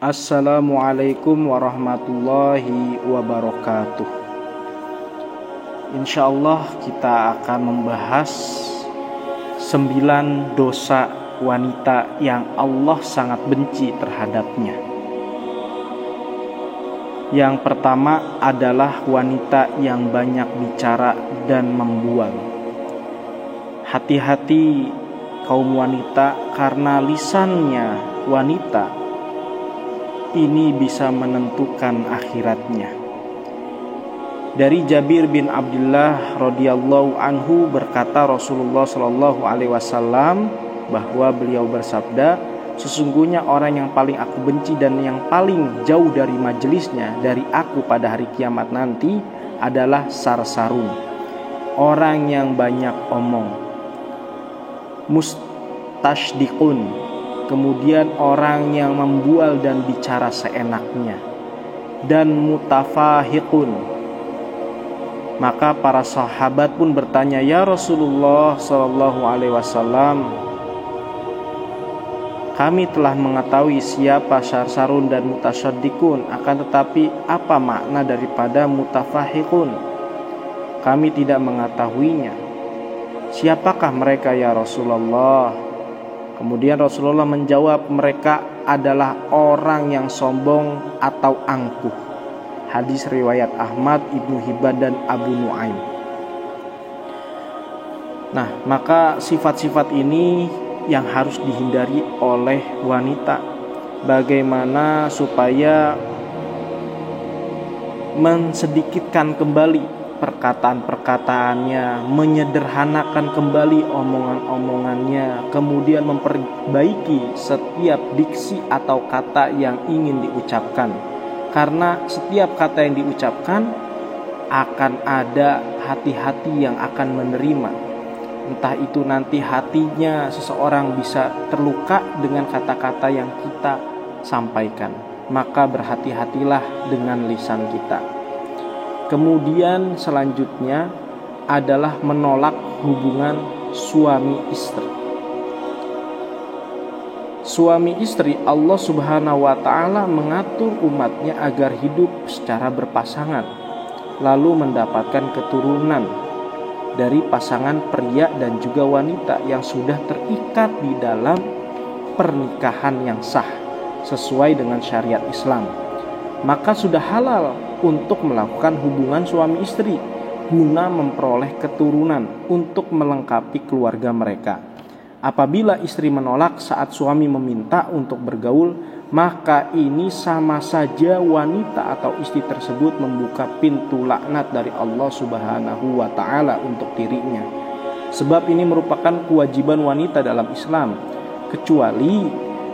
Assalamualaikum warahmatullahi wabarakatuh. Insyaallah kita akan membahas 9 dosa wanita yang Allah sangat benci terhadapnya. Yang pertama adalah wanita yang banyak bicara dan membual. Hati-hati kaum wanita, karena lisannya wanita ini bisa menentukan akhiratnya. Dari Jabir bin Abdullah radhiyallahu anhu berkata Rasulullah shallallahu alaihi wasallam bahwa beliau bersabda, sesungguhnya orang yang paling aku benci dan yang paling jauh dari majelisnya dari aku pada hari kiamat nanti adalah sarsarun, orang yang banyak omong, mustashdiqun, kemudian orang yang membual dan bicara seenaknya, dan mutafahiqun. Maka para sahabat pun bertanya, ya Rasulullah sallallahu alaihi wasallam, kami telah mengetahui siapa sarsarun dan mutasyaddiqun, akan tetapi apa makna daripada mutafahiqun? Kami tidak mengetahuinya. Siapakah mereka ya Rasulullah? Kemudian Rasulullah menjawab, mereka adalah orang yang sombong atau angkuh. Hadis riwayat Ahmad, Ibnu Hibban dan Abu Nuaim. Nah, maka sifat-sifat ini yang harus dihindari oleh wanita. Bagaimana supaya mensedikitkan kembali perkataan-perkataannya, menyederhanakan kembali omongan-omongannya, kemudian memperbaiki setiap diksi atau kata yang ingin diucapkan. Karena setiap kata yang diucapkan akan ada hati-hati yang akan menerima. Entah itu nanti hatinya seseorang bisa terluka dengan kata-kata yang kita sampaikan. Maka berhati-hatilah dengan lisan kita. Kemudian selanjutnya adalah menolak hubungan suami istri. Suami istri, Allah Subhanahu wa ta'ala mengatur umatnya agar hidup secara berpasangan, lalu mendapatkan keturunan dari pasangan pria dan juga wanita yang sudah terikat di dalam pernikahan yang sah sesuai dengan syariat Islam. Maka sudah halal untuk melakukan hubungan suami istri guna memperoleh keturunan untuk melengkapi keluarga mereka. Apabila istri menolak saat suami meminta untuk bergaul, maka ini sama saja wanita atau istri tersebut membuka pintu laknat dari Allah Subhanahu wa ta'ala untuk dirinya. Sebab ini merupakan kewajiban wanita dalam Islam, kecuali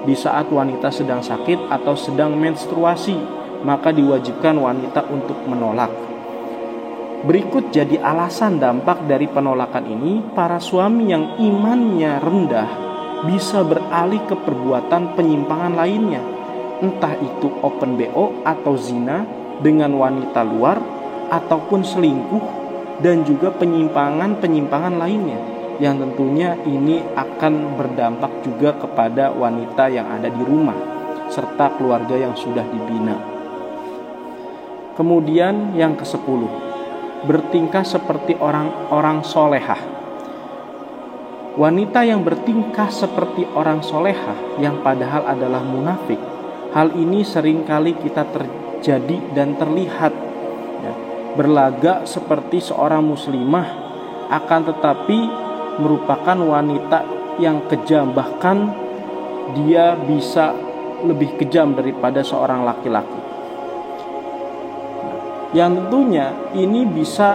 di saat wanita sedang sakit atau sedang menstruasi, maka diwajibkan wanita untuk menolak. Berikut jadi alasan dampak dari penolakan ini, para suami yang imannya rendah bisa beralih ke perbuatan penyimpangan lainnya, entah itu open BO atau zina dengan wanita luar, ataupun selingkuh dan juga penyimpangan lainnya, yang tentunya ini akan berdampak juga kepada wanita yang ada di rumah serta keluarga yang sudah dibina. Kemudian yang ke-10, bertingkah seperti orang solehah. Wanita yang bertingkah seperti orang solehah yang padahal adalah munafik, hal ini seringkali kita terjadi dan terlihat ya, berlagak seperti seorang muslimah, akan tetapi merupakan wanita yang kejam, bahkan dia bisa lebih kejam daripada seorang laki-laki. Yang tentunya ini bisa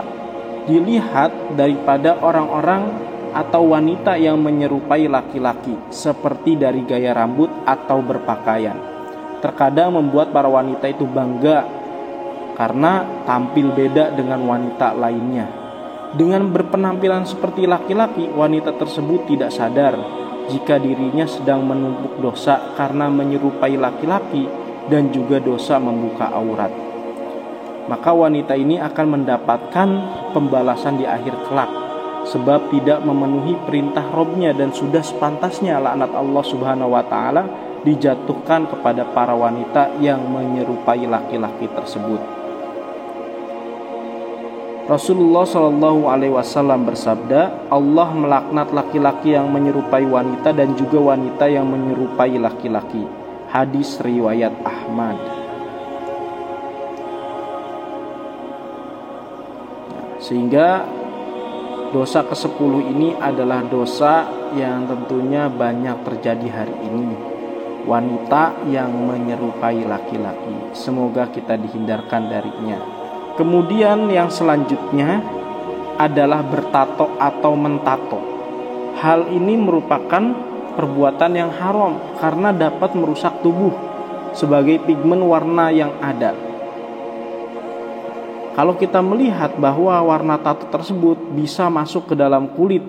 dilihat daripada orang-orang atau wanita yang menyerupai laki-laki, seperti dari gaya rambut atau berpakaian. Terkadang membuat para wanita itu bangga karena tampil beda dengan wanita lainnya. Dengan berpenampilan seperti laki-laki, wanita tersebut tidak sadar jika dirinya sedang menumpuk dosa karena menyerupai laki-laki dan juga dosa membuka aurat. Maka wanita ini akan mendapatkan pembalasan di akhir kelak, sebab tidak memenuhi perintah Robnya dan sudah sepantasnya laknat Allah Subhanahu wa ta'ala dijatuhkan kepada para wanita yang menyerupai laki-laki tersebut. Rasulullah Shallallahu Alaihi Wasallam bersabda, Allah melaknat laki-laki yang menyerupai wanita dan juga wanita yang menyerupai laki-laki. Hadis riwayat Ahmad. Sehingga dosa ke-10 ini adalah dosa yang tentunya banyak terjadi hari ini. Wanita yang menyerupai laki-laki. Semoga kita dihindarkan darinya. Kemudian yang selanjutnya adalah bertato atau mentato. Hal ini merupakan perbuatan yang haram karena dapat merusak tubuh sebagai pigmen warna yang ada. Kalau kita melihat bahwa warna tato tersebut bisa masuk ke dalam kulit,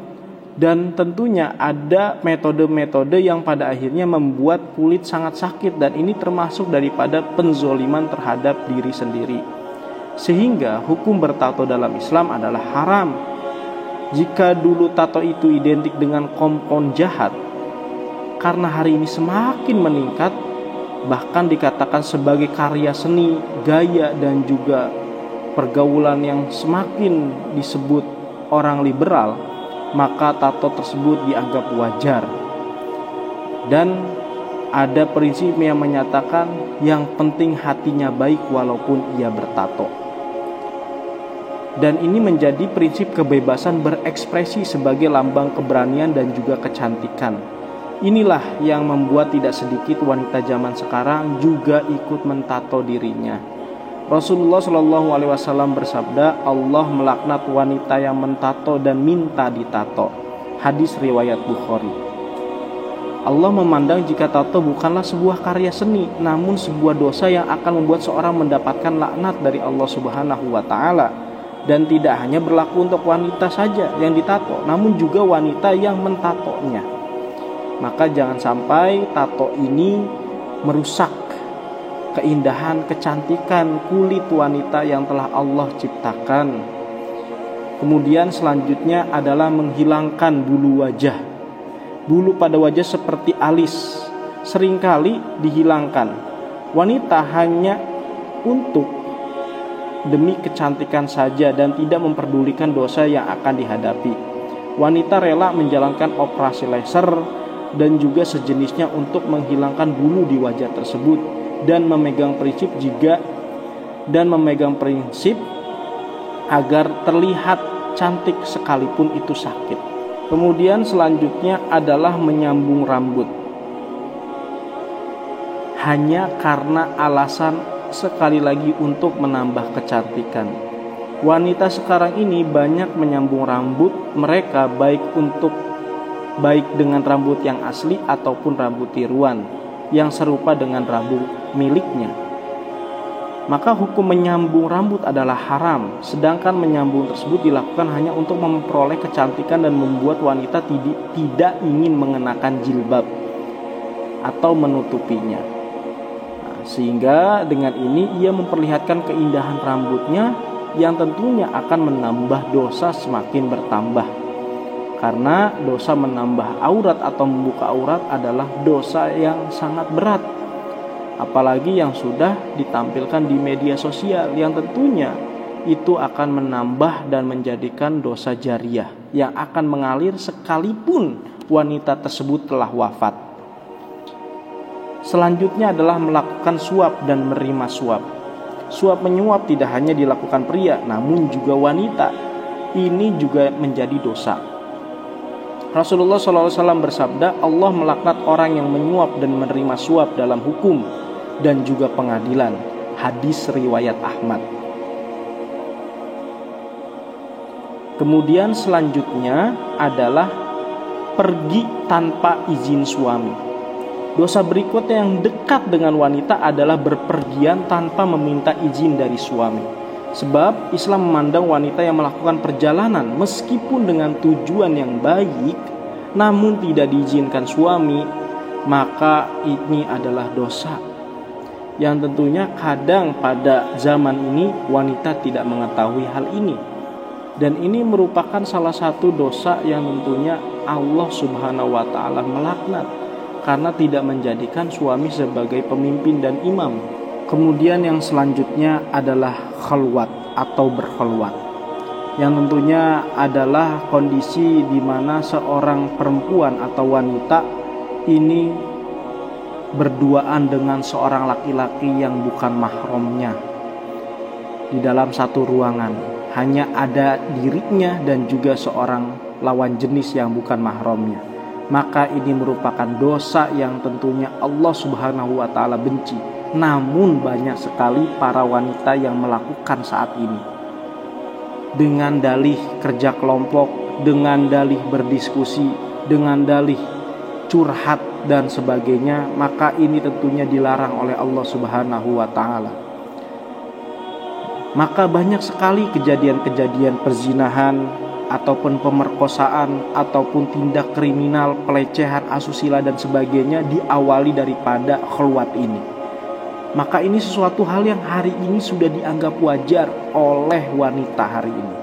dan tentunya ada metode-metode yang pada akhirnya membuat kulit sangat sakit, dan ini termasuk daripada penzoliman terhadap diri sendiri. Sehingga hukum bertato dalam Islam adalah haram. Jika dulu tato itu identik dengan kompon jahat, karena hari ini semakin meningkat, bahkan dikatakan sebagai karya seni, gaya, dan juga pergaulan yang semakin disebut orang liberal, maka tato tersebut dianggap wajar. Dan ada prinsip yang menyatakan yang penting hatinya baik walaupun ia bertato. Dan ini menjadi prinsip kebebasan berekspresi sebagai lambang keberanian dan juga kecantikan. Inilah yang membuat tidak sedikit wanita zaman sekarang juga ikut mentato dirinya. Rasulullah Shallallahu Alaihi Wasallam bersabda, Allah melaknat wanita yang mentato dan minta ditato. Hadis riwayat Bukhari. Allah memandang jika tato bukanlah sebuah karya seni, namun sebuah dosa yang akan membuat seorang mendapatkan laknat dari Allah Subhanahu wa Ta'ala. Dan tidak hanya berlaku untuk wanita saja yang ditato, namun juga wanita yang mentatonya. Maka jangan sampai tato ini merusak keindahan, kecantikan kulit wanita yang telah Allah ciptakan. Kemudian selanjutnya adalah menghilangkan bulu wajah. Bulu pada wajah seperti alis seringkali dihilangkan. Wanita hanya untuk demi kecantikan saja dan tidak memperdulikan dosa yang akan dihadapi. Wanita rela menjalankan operasi laser dan juga sejenisnya untuk menghilangkan bulu di wajah tersebut dan memegang prinsip agar terlihat cantik sekalipun itu sakit. Kemudian selanjutnya adalah menyambung rambut. Hanya karena alasan sekali lagi untuk menambah kecantikan. Wanita sekarang ini banyak menyambung rambut mereka baik dengan rambut yang asli ataupun rambut tiruan yang serupa dengan rambut miliknya. Maka hukum menyambung rambut adalah haram, sedangkan menyambung tersebut dilakukan hanya untuk memperoleh kecantikan dan membuat wanita tidak ingin mengenakan jilbab atau menutupinya. Sehingga dengan ini ia memperlihatkan keindahan rambutnya yang tentunya akan menambah dosa semakin bertambah. Karena dosa menambah aurat atau membuka aurat adalah dosa yang sangat berat. Apalagi yang sudah ditampilkan di media sosial yang tentunya itu akan menambah dan menjadikan dosa jariah yang akan mengalir sekalipun wanita tersebut telah wafat. Selanjutnya adalah melakukan suap dan menerima suap. Suap menyuap tidak hanya dilakukan pria, namun juga wanita. Ini juga menjadi dosa. Rasulullah SAW bersabda, Allah melaknat orang yang menyuap dan menerima suap dalam hukum dan juga pengadilan. Hadis riwayat Ahmad. Kemudian selanjutnya adalah pergi tanpa izin suami. Dosa berikutnya yang dekat dengan wanita adalah berpergian tanpa meminta izin dari suami. Sebab Islam memandang wanita yang melakukan perjalanan meskipun dengan tujuan yang baik namun tidak diizinkan suami, maka ini adalah dosa. Yang tentunya kadang pada zaman ini wanita tidak mengetahui hal ini. Dan ini merupakan salah satu dosa yang tentunya Allah Subhanahu wa Ta'ala melaknat. karena tidak menjadikan suami sebagai pemimpin dan imam. Kemudian yang selanjutnya adalah khalwat atau berkhalwat, yang tentunya adalah kondisi di mana seorang perempuan atau wanita ini berduaan dengan seorang laki-laki yang bukan mahramnya di dalam satu ruangan. Hanya ada dirinya dan juga seorang lawan jenis yang bukan mahramnya. Maka ini merupakan dosa yang tentunya Allah Subhanahu wa ta'ala benci. Namun banyak sekali para wanita yang melakukan saat ini dengan dalih kerja kelompok, dengan dalih berdiskusi, dengan dalih curhat dan sebagainya. Maka ini tentunya dilarang oleh Allah Subhanahu wa ta'ala. Maka banyak sekali kejadian-kejadian perzinahan ataupun pemerkosaan ataupun tindak kriminal, pelecehan, asusila dan sebagainya diawali daripada khalwat ini. Maka ini sesuatu hal yang hari ini sudah dianggap wajar oleh wanita hari ini.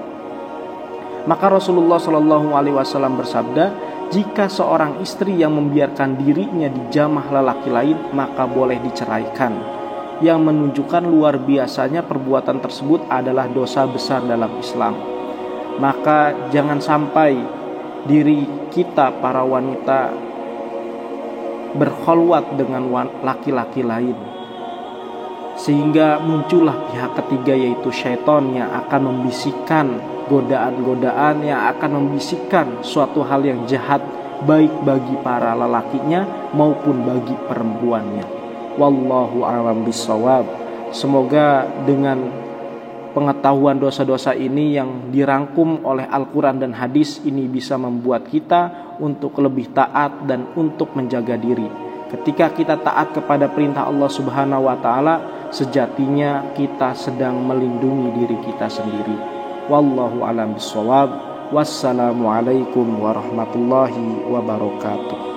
Maka Rasulullah Shallallahu Alaihi Wasallam bersabda, jika seorang istri yang membiarkan dirinya dijamah lelaki lain, maka boleh diceraikan. Yang menunjukkan luar biasanya perbuatan tersebut adalah dosa besar dalam Islam. Maka jangan sampai diri kita para wanita berkhalwat dengan laki-laki lain, sehingga muncullah pihak ketiga yaitu syaitan yang akan membisikkan godaan-godaan, yang akan membisikkan suatu hal yang jahat baik bagi para lelakinya maupun bagi perempuannya. Wallahu a'lam bishawab. Semoga dengan pengetahuan dosa-dosa ini yang dirangkum oleh Al-Quran dan hadis ini bisa membuat kita untuk lebih taat dan untuk menjaga diri. Ketika kita taat kepada perintah Allah Subhanahu wa ta'ala, sejatinya kita sedang melindungi diri kita sendiri. Wallahu a'lam bishawab. Wassalamualaikum warahmatullahi wabarakatuh.